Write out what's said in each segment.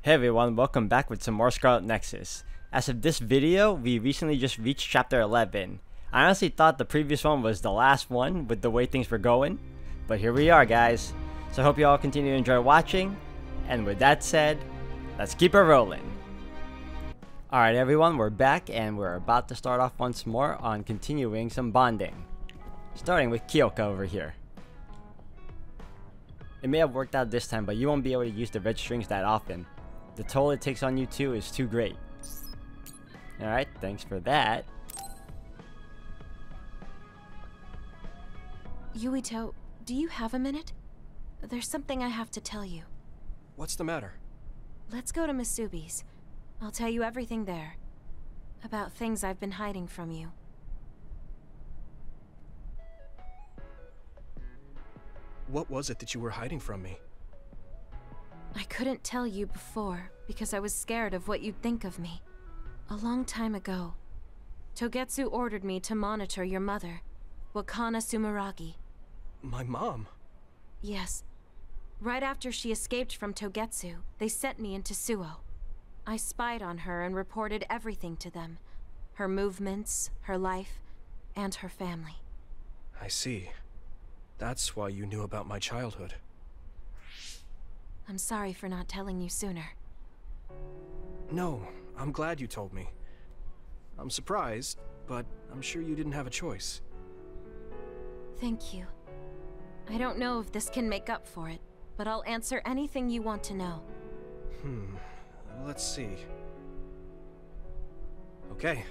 Hey everyone, welcome back with some more Scarlet Nexus. As of this video, we recently just reached chapter 11. I honestly thought the previous one was the last one with the way things were going, but here we are guys. So I hope you all continue to enjoy watching, and with that said, let's keep it rolling. Alright everyone, we're back and we're about to start off once more on continuing some bonding. Starting with Kyoka over here. It may have worked out this time, but you won't be able to use the red strings that often. The toll it takes on you too is too great. Alright, thanks for that. Yuito, do you have a minute? There's something I have to tell you. What's the matter? Let's go to Masubi's. I'll tell you everything there. About things I've been hiding from you. What was it that you were hiding from me? I couldn't tell you before because I was scared of what you'd think of me. A long time ago, Togetsu ordered me to monitor your mother, Wakana Sumeragi. My mom? Yes. Right after she escaped from Togetsu, they sent me into Suo. I spied on her and reported everything to them. Her movements, her life, and her family. I see. That's why you knew about my childhood. I'm sorry for not telling you sooner. No, I'm glad you told me. I'm surprised, but I'm sure you didn't have a choice. Thank you. I don't know if this can make up for it, but I'll answer anything you want to know. Let's see. Okay.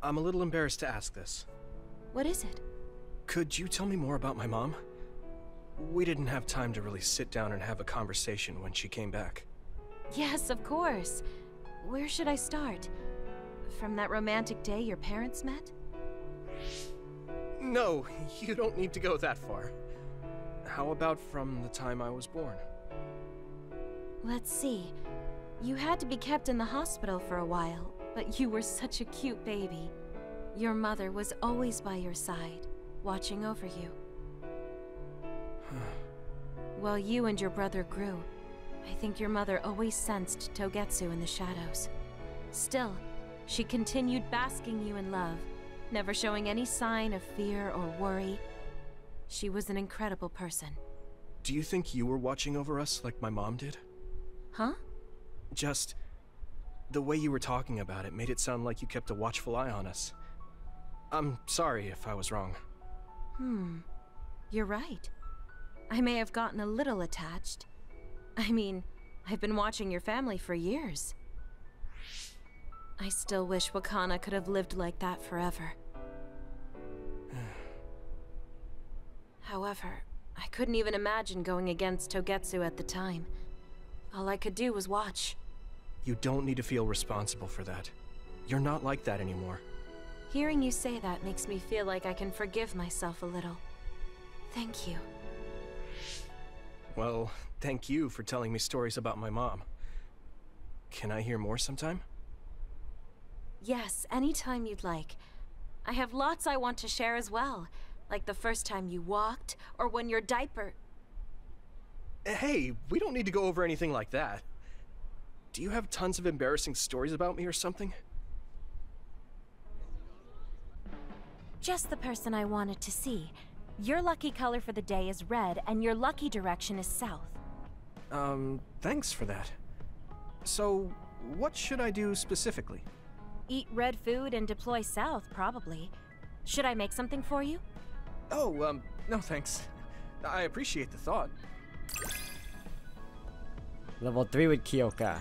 I'm a little embarrassed to ask this. What is it? Could you tell me more about my mom? We didn't have time to really sit down and have a conversation when she came back. Yes, of course. Where should I start? From that romantic day your parents met? No, you don't need to go that far. How about from the time I was born? Let's see. You had to be kept in the hospital for a while, but you were such a cute baby. Your mother was always by your side, watching over you. While you and your brother grew, I think your mother always sensed Togetsu in the shadows. Still, she continued basking you in love, never showing any sign of fear or worry. She was an incredible person. Do you think you were watching over us like my mom did? Huh? Just the way you were talking about it made it sound like you kept a watchful eye on us. I'm sorry if I was wrong. You're right. I may have gotten a little attached. I mean, I've been watching your family for years. I still wish Wakana could have lived like that forever. However, I couldn't even imagine going against Togetsu at the time. All I could do was watch. You don't need to feel responsible for that. You're not like that anymore. Hearing you say that makes me feel like I can forgive myself a little. Thank you. Well, thank you for telling me stories about my mom. Can I hear more sometime? Yes, anytime you'd like. I have lots I want to share as well, like the first time you walked, or when your diaper... Hey, we don't need to go over anything like that. Do you have tons of embarrassing stories about me or something? Just the person I wanted to see. Your lucky color for the day is red, and your lucky direction is south. Thanks for that. So, what should I do specifically? Eat red food and deploy south, probably. Should I make something for you? Oh, no thanks. I appreciate the thought. Level 3 with Kyoka.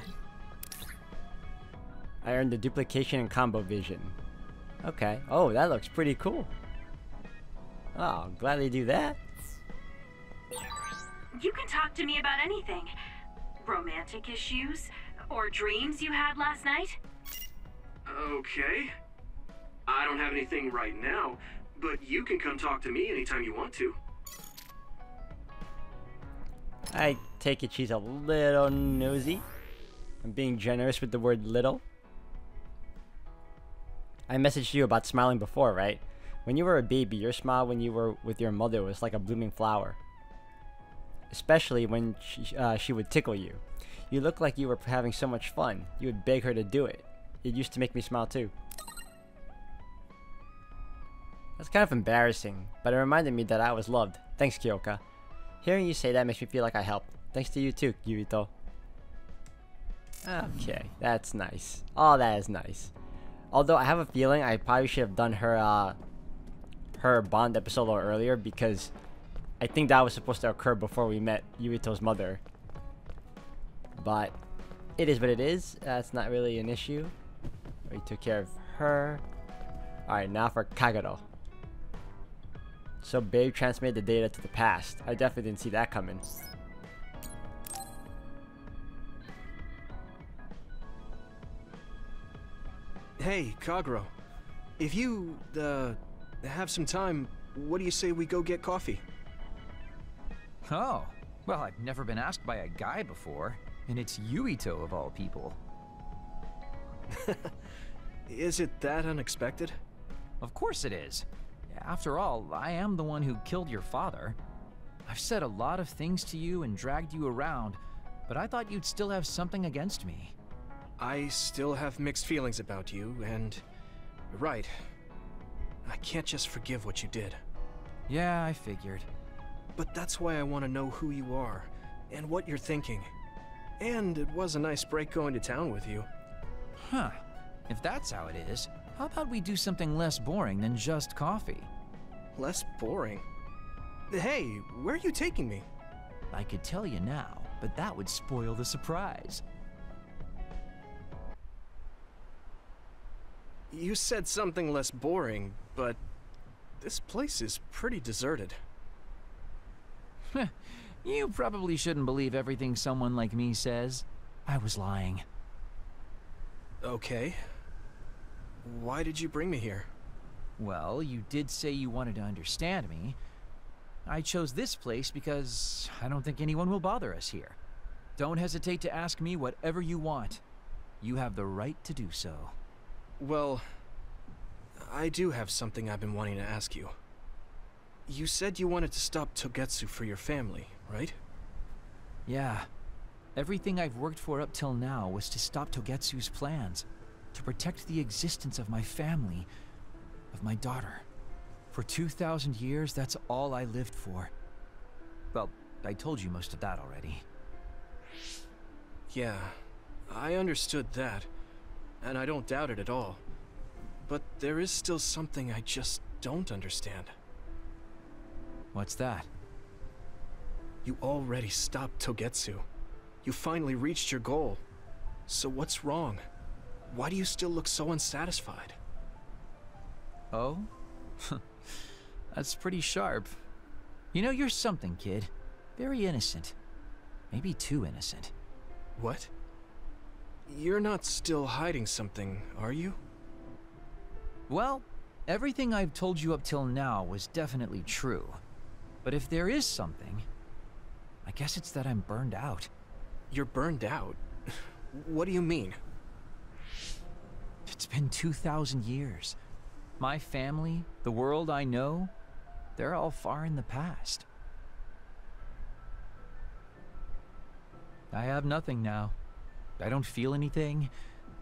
I earned the duplication and combo vision. Okay. Oh, that looks pretty cool. Oh, I'm glad they do that. You can talk to me about anything. Romantic issues, or dreams you had last night. Okay. I don't have anything right now, but you can come talk to me anytime you want to. I take it she's a little nosy. I'm being generous with the word little. I messaged you about smiling before, right? When you were a baby, your smile when you were with your mother was like a blooming flower. Especially when she would tickle you. You look like you were having so much fun. You would beg her to do it. It used to make me smile too. That's kind of embarrassing, but it reminded me that I was loved. Thanks, Kyoka. Hearing you say that makes me feel like I helped. Thanks to you too, Yurito. Okay, that's nice. Oh, that is nice. Although I have a feeling I probably should have done her Bond episode a little earlier, because I think that was supposed to occur before we met Yurito's mother. But it is what it is. That's not really an issue. We took care of her. Alright, now for Kagero. So Babe transmitted the data to the past. I definitely didn't see that coming. Hey, Kagero. If you, have some time, what do you say we go get coffee? Oh, well, I've never been asked by a guy before, and it's Yuito of all people. Is it that unexpected? Of course it is. After all, I am the one who killed your father. I've said a lot of things to you and dragged you around, but I thought you'd still have something against me. I still have mixed feelings about you, and you're right. I can't just forgive what you did. Yeah, I figured. But that's why I want to know who you are, and what you're thinking. And it was a nice break going to town with you. Huh. If that's how it is, how about we do something less boring than just coffee? Less boring? Hey, where are you taking me? I could tell you now, but that would spoil the surprise. You said something less boring, but this place is pretty deserted. You probably shouldn't believe everything someone like me says. I was lying. Okay. Why did you bring me here? Well, you did say you wanted to understand me. I chose this place because I don't think anyone will bother us here. Don't hesitate to ask me whatever you want. You have the right to do so. Well, I do have something I've been wanting to ask you. You said you wanted to stop Togetsu for your family, right? Yeah. Everything I've worked for up till now was to stop Togetsu's plans, to protect the existence of my family, of my daughter. For 2,000 years, that's all I lived for. Well, I told you most of that already. Yeah, I understood that, and I don't doubt it at all. But there is still something I just don't understand. What's that? You already stopped Togetsu. You finally reached your goal. So what's wrong? Why do you still look so unsatisfied? Oh? That's pretty sharp. You know, you're something, kid. Very innocent. Maybe too innocent. What? You're not still hiding something, are you? Well, everything I've told you up till now was definitely true. But if there is something, I guess it's that I'm burned out. You're burned out? What do you mean? It's been 2,000 years. My family, the world I know, they're all far in the past. I have nothing now. I don't feel anything.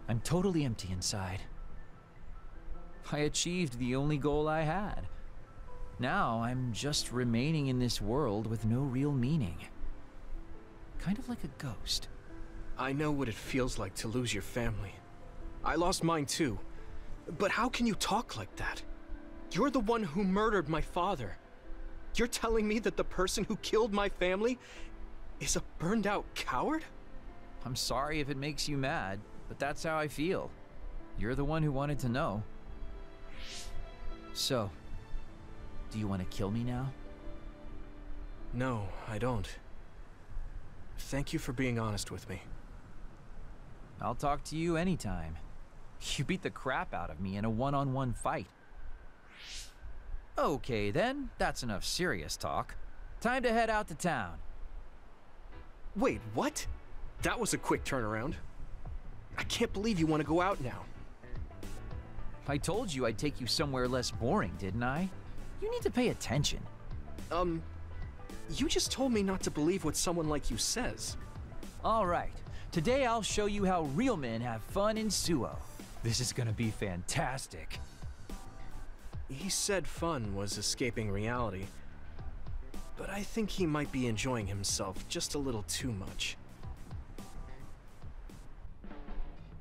I'm totally empty inside. I achieved the only goal I had. Now I'm just remaining in this world with no real meaning. Kind of like a ghost. I know what it feels like to lose your family. I lost mine too. But how can you talk like that? You're the one who murdered my father. You're telling me that the person who killed my family is a burned out coward? I'm sorry if it makes you mad, but that's how I feel. You're the one who wanted to know. So, do you want to kill me now? No, I don't. Thank you for being honest with me. I'll talk to you anytime. You beat the crap out of me in a one-on-one fight. Okay then, that's enough serious talk. Time to head out to town. Wait, what? That was a quick turnaround. I can't believe you want to go out now. I told you I'd take you somewhere less boring, didn't I? You need to pay attention. You just told me not to believe what someone like you says. All right, Today I'll show you how real men have fun in Suo. This is gonna be fantastic. He said fun was escaping reality, but I think he might be enjoying himself just a little too much.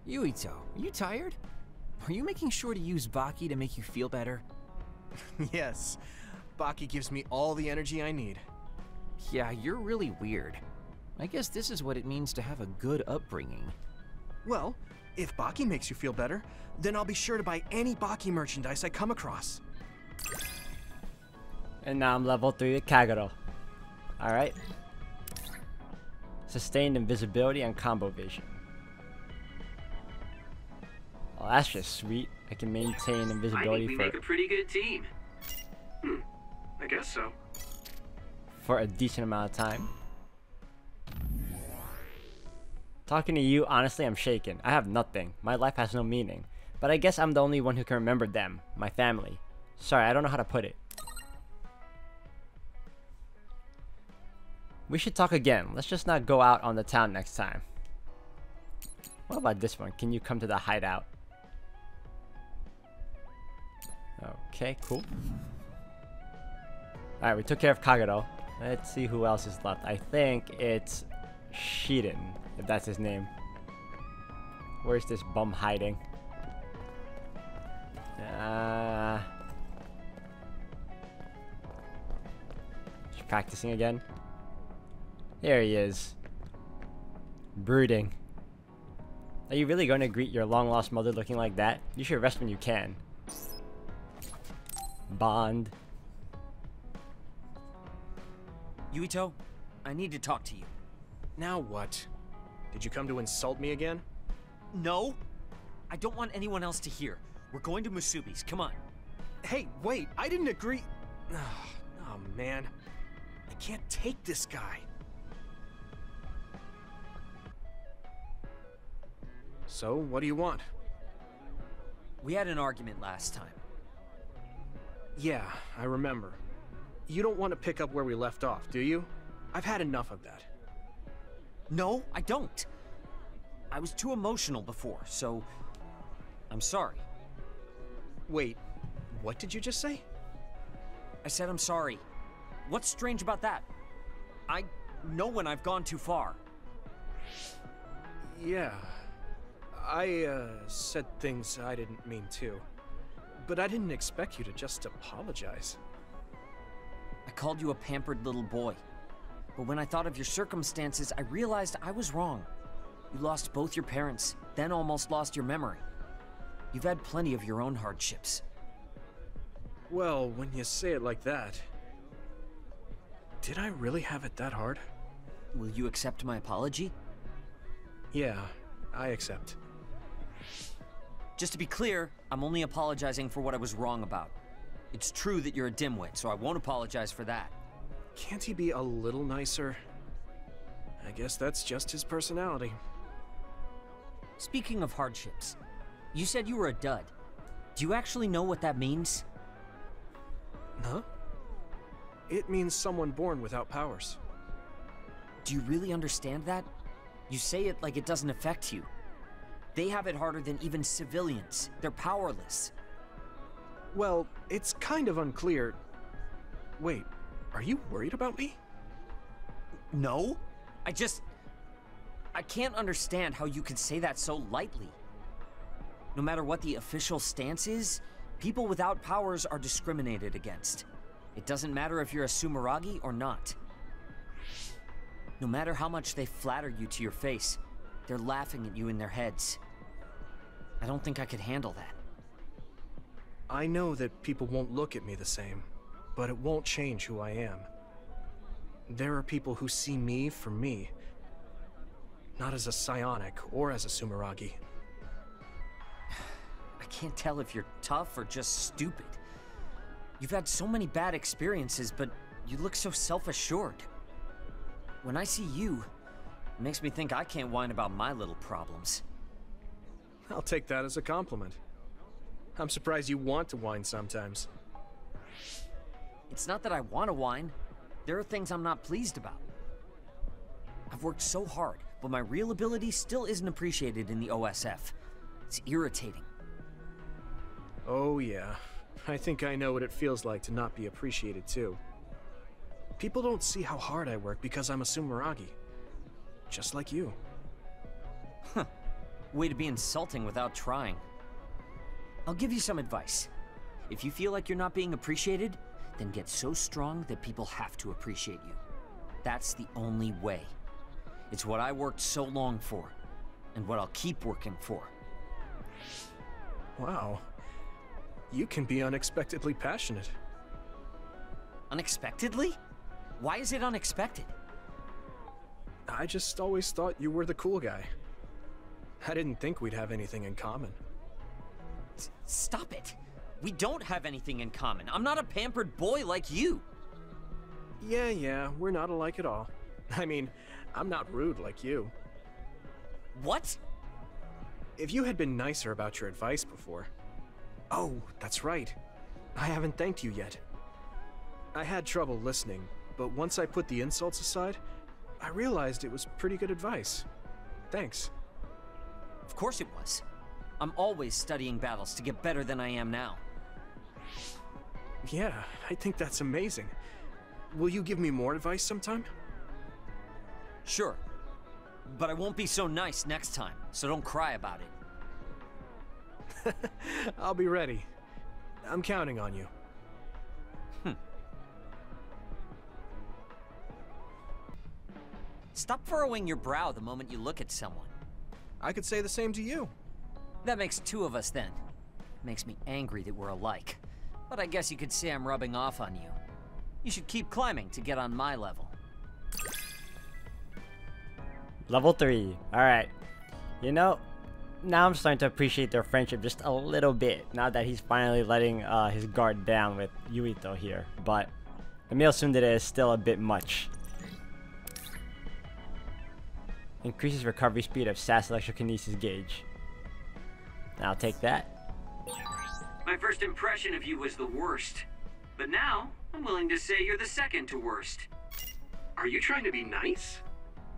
Yuito, are you tired? Are you making sure to use Baki to make you feel better? Yes, Baki gives me all the energy I need. Yeah, you're really weird. I guess this is what it means to have a good upbringing. Well, if Baki makes you feel better, then I'll be sure to buy any Baki merchandise I come across. And now I'm level 3 with Kagero. Alright. Sustained invisibility and combo vision. Oh, that's just sweet. I can maintain invisibility I think we make a pretty good team. I guess so. for a decent amount of time. Talking to you, honestly, I'm shaken. I have nothing. My life has no meaning. But I guess I'm the only one who can remember them. My family. Sorry, I don't know how to put it. We should talk again. Let's just not go out on the town next time. What about this one? Can you come to the hideout? Okay, cool. Alright, we took care of Kagero. Let's see who else is left. I think it's Shiden, if that's his name. Where's this bum hiding? He's practicing again. There he is. Brooding. Are you really going to greet your long-lost mother looking like that? You should rest when you can. Bond. Yuito, I need to talk to you. Now what? Did you come to insult me again? No, I don't want anyone else to hear. We're going to Musubi's, come on. Hey, wait, I didn't agree. Oh man, I can't take this guy. So, what do you want? We had an argument last time. Yeah, I remember. You don't want to pick up where we left off, do you? I've had enough of that. No, I don't. I was too emotional before, so I'm sorry. Wait, what did you just say? I said I'm sorry. What's strange about that? I know when I've gone too far. Yeah, I said things I didn't mean to. But I didn't expect you to just apologize. I called you a pampered little boy. But when I thought of your circumstances, I realized I was wrong. You lost both your parents, then almost lost your memory. You've had plenty of your own hardships. Well, when you say it like that... Did I really have it that hard? Will you accept my apology? Yeah, I accept. Just to be clear, I'm only apologizing for what I was wrong about. It's true that you're a dimwit, so I won't apologize for that. Can't he be a little nicer? I guess that's just his personality. Speaking of hardships, you said you were a dud. Do you actually know what that means? Huh? It means someone born without powers. Do you really understand that? You say it like it doesn't affect you. They have it harder than even civilians. They're powerless. Well, it's kind of unclear. Wait, are you worried about me? No. I can't understand how you could say that so lightly. No matter what the official stance is, people without powers are discriminated against. It doesn't matter if you're a Sumeragi or not. No matter how much they flatter you to your face, they're laughing at you in their heads. I don't think I could handle that. I know that people won't look at me the same, but it won't change who I am. There are people who see me for me, not as a psionic or as a Sumeragi. I can't tell if you're tough or just stupid. You've had so many bad experiences, but you look so self-assured. When I see you, it makes me think I can't whine about my little problems. I'll take that as a compliment. I'm surprised you want to whine sometimes. It's not that I want to whine. There are things I'm not pleased about. I've worked so hard, but my real ability still isn't appreciated in the OSF. It's irritating. Oh yeah, I think I know what it feels like to not be appreciated too. People don't see how hard I work because I'm a Sumeragi. Just like you. Huh. Way to be insulting without trying. I'll give you some advice. If you feel like you're not being appreciated, then get so strong that people have to appreciate you. That's the only way. It's what I worked so long for, and what I'll keep working for. Wow. You can be unexpectedly passionate. Unexpectedly? Why is it unexpected? I just always thought you were the cool guy. I didn't think we'd have anything in common. Stop it! We don't have anything in common. I'm not a pampered boy like you. Yeah, we're not alike at all. I mean, I'm not rude like you. What? If you had been nicer about your advice before... Oh, that's right. I haven't thanked you yet. I had trouble listening, but once I put the insults aside, I realized it was pretty good advice. Thanks. Of course it was. I'm always studying battles to get better than I am now. Yeah, I think that's amazing. Will you give me more advice sometime? Sure. But I won't be so nice next time, so don't cry about it. I'll be ready. I'm counting on you. Stop furrowing your brow the moment you look at someone. I could say the same to you. That makes two of us then. Makes me angry that we're alike. But I guess you could say I'm rubbing off on you. You should keep climbing to get on my level. Level 3. Alright. You know, now I'm starting to appreciate their friendship just a little bit. Now that he's finally letting his guard down with Yuito here. But Emil Tsundere is still a bit much. Increases recovery speed of SAS electrokinesis gauge. I'll take that. My first impression of you was the worst. But now, I'm willing to say you're the second to worst. Are you trying to be nice?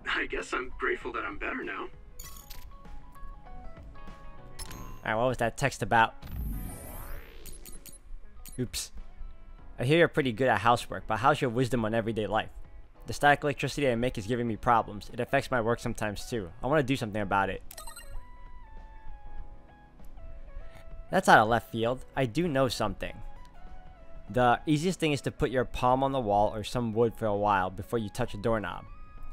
I guess I'm grateful that I'm better now. Alright, what was that text about? Oops. I hear you're pretty good at housework, but how's your wisdom on everyday life? The static electricity I make is giving me problems. It affects my work sometimes too. I want to do something about it. That's out of left field. I do know something. The easiest thing is to put your palm on the wall or some wood for a while before you touch a doorknob.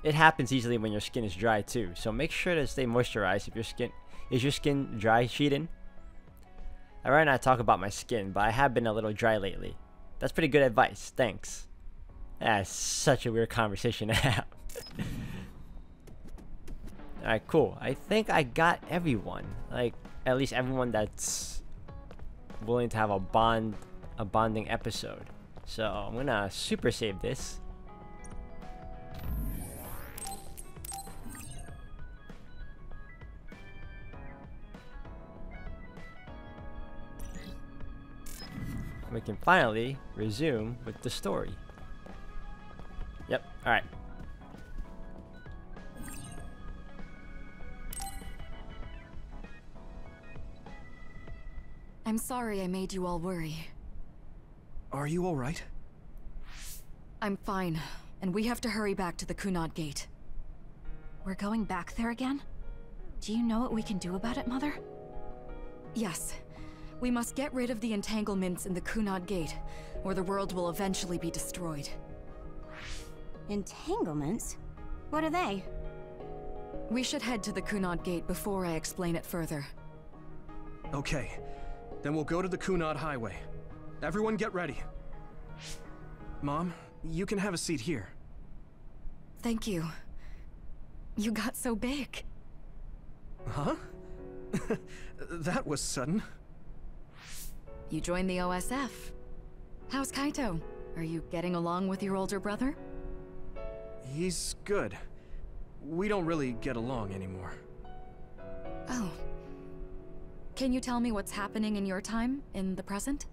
It happens easily when your skin is dry too, so make sure to stay moisturized if your skin... Is your skin dry, Shiden? I'd rather not talk about my skin, but I have been a little dry lately. That's pretty good advice, thanks. That's such a weird conversation to have. Alright, cool. I think I got everyone. Like, at least everyone that's willing to have a bonding episode. So, I'm gonna super save this. We can finally resume with the story. Yep, alright. I'm sorry I made you all worry. Are you alright? I'm fine, and we have to hurry back to the Kunad Gate. We're going back there again? Do you know what we can do about it, Mother? Yes. We must get rid of the entanglements in the Kunad Gate, or the world will eventually be destroyed. Entanglements? What are they? We should head to the Kunad Gate before I explain it further. Okay, then we'll go to the Kunad Highway. Everyone get ready. Mom, you can have a seat here. Thank you. You got so big. Huh? That was sudden. You joined the OSF. How's Kaito? Are you getting along with your older brother? He's good. We don't really get along anymore. Oh. Can you tell me what's happening in your time, in the present?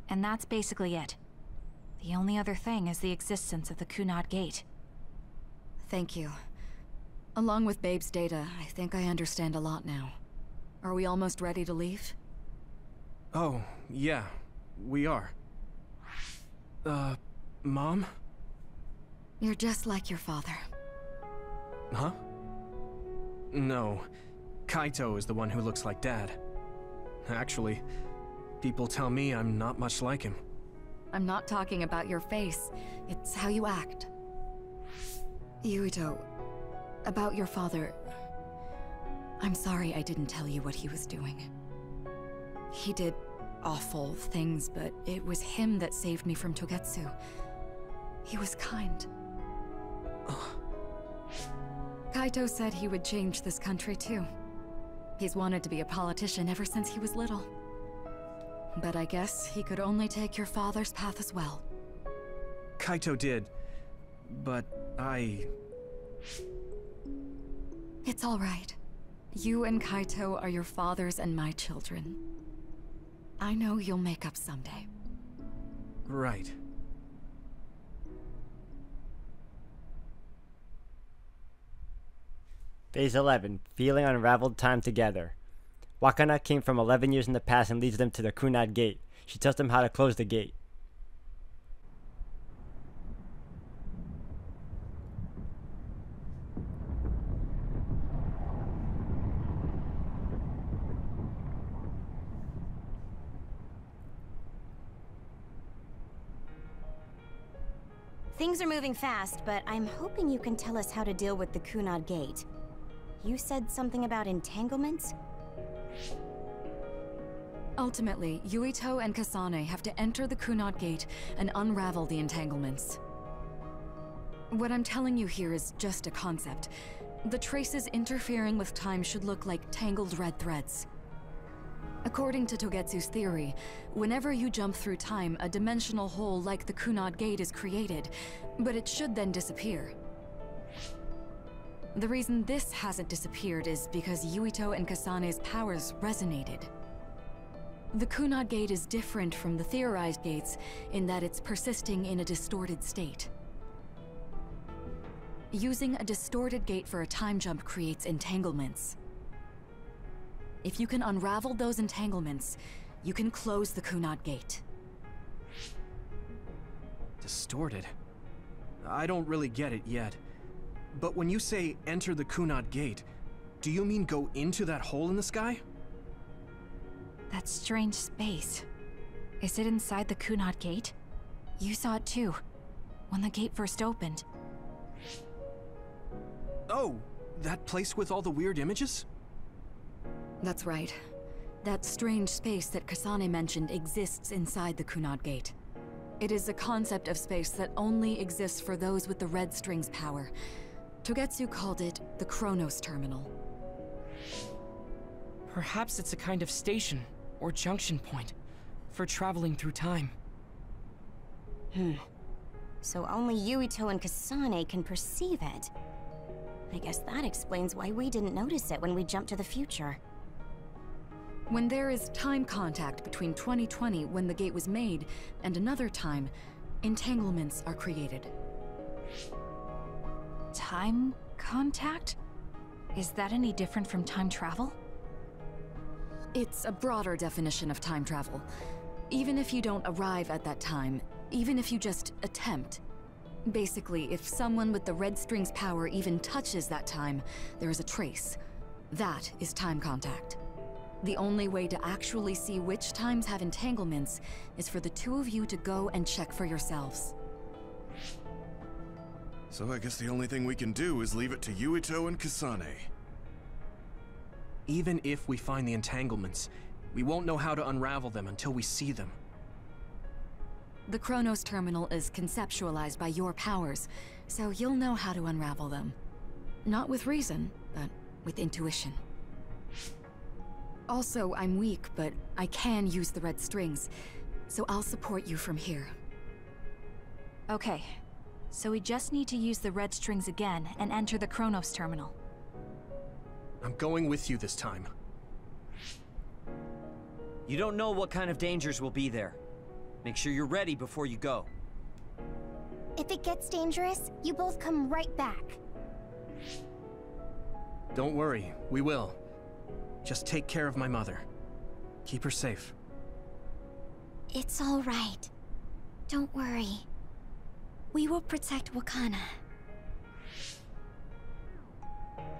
And that's basically it. The only other thing is the existence of the Kunad Gate. Thank you. Along with Babe's data, I think I understand a lot now. Are we almost ready to leave? Oh, yeah, we are. Mom? You're just like your father. Huh? No, Kaito is the one who looks like Dad. Actually, people tell me I'm not much like him. I'm not talking about your face. It's how you act. Yuito, about your father... I'm sorry I didn't tell you what he was doing. He did awful things, but it was him that saved me from Togetsu. He was kind. Kaito said he would change this country too. He's wanted to be a politician ever since he was little. But I guess he could only take your father's path as well. Kaito did, but It's all right. You and Kaito are your father's and my children. I know you'll make up someday. Right. Phase 11, feeling unraveled time together. Wakana came from 11 years in the past and leads them to the Kunad Gate. She tells them how to close the gate. Things are moving fast, but I'm hoping you can tell us how to deal with the Kunad Gate. You said something about entanglements? Ultimately, Yuito and Kasane have to enter the Kunad Gate and unravel the entanglements. What I'm telling you here is just a concept. The traces interfering with time should look like tangled red threads. According to Togetsu's theory, whenever you jump through time, a dimensional hole like the Kunad Gate is created, but it should then disappear. The reason this hasn't disappeared is because Yuito and Kasane's powers resonated. The Kunad Gate is different from the theorized gates in that it's persisting in a distorted state. Using a distorted gate for a time jump creates entanglements. If you can unravel those entanglements, you can close the Kunad Gate. Distorted? I don't really get it yet. But when you say enter the Kunad Gate, do you mean go into that hole in the sky? That strange space. Is it inside the Kunad Gate? You saw it too, when the gate first opened. Oh, that place with all the weird images? That's right. That strange space that Kasane mentioned exists inside the Kunad Gate. It is a concept of space that only exists for those with the red string's power. Togetsu called it the Chronos Terminal. Perhaps it's a kind of station, or junction point, for traveling through time. So only Yuito and Kasane can perceive it. I guess that explains why we didn't notice it when we jumped to the future. When there is time contact between 2020, when the gate was made, and another time, entanglements are created. Time contact? Is that any different from time travel? It's a broader definition of time travel. Even if you don't arrive at that time, even if you just attempt. Basically, if someone with the red string's power even touches that time, there is a trace. That is time contact. The only way to actually see which times have entanglements is for the two of you to go and check for yourselves. So I guess the only thing we can do is leave it to Yuito and Kasane. Even if we find the entanglements, we won't know how to unravel them until we see them. The Chronos Terminal is conceptualized by your powers, so you'll know how to unravel them. Not with reason, but with intuition. Also, I'm weak, but I can use the red strings, so I'll support you from here. Okay, so we just need to use the red strings again and enter the Chronos Terminal. I'm going with you this time. You don't know what kind of dangers will be there. Make sure you're ready before you go. If it gets dangerous, you both come right back. Don't worry, we will. Just take care of my mother. Keep her safe. It's all right. Don't worry. We will protect Wakana.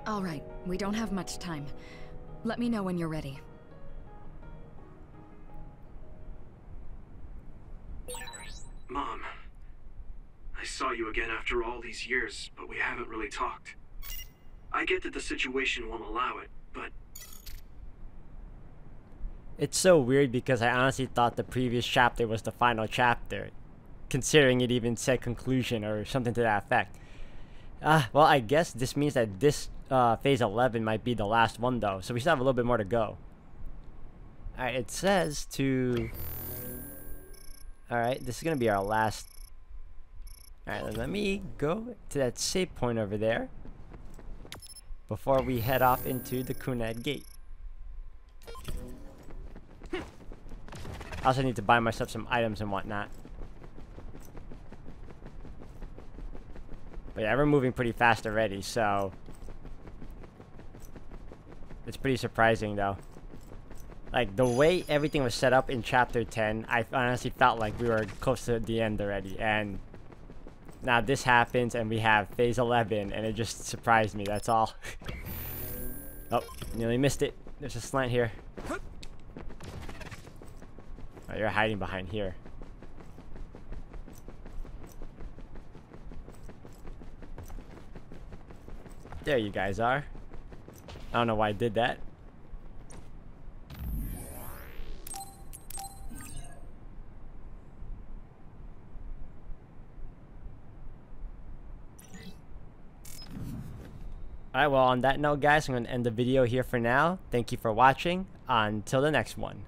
All right, we don't have much time. Let me know when you're ready. Mom, I saw you again after all these years, but we haven't really talked. I get that the situation won't allow it, but... It's so weird because I honestly thought the previous chapter was the final chapter, considering it even said conclusion or something to that effect. Well, I guess this means that this phase 11 might be the last one though, so we still have a little bit more to go. Alright, it says to... Alright, this is gonna be our last... Alright, let me go to that save point over there before we head off into the Kunad Gate. I also need to buy myself some items and whatnot. But yeah, we're moving pretty fast already, so... It's pretty surprising though. Like, the way everything was set up in Chapter 10, I honestly felt like we were close to the end already. And now this happens and we have Phase 11 and it just surprised me, that's all. Oh, nearly missed it. There's a slant here. Oh, you're hiding behind here. There you guys are. I don't know why I did that. Alright, well on that note guys, I'm going to end the video here for now. Thank you for watching. Until the next one.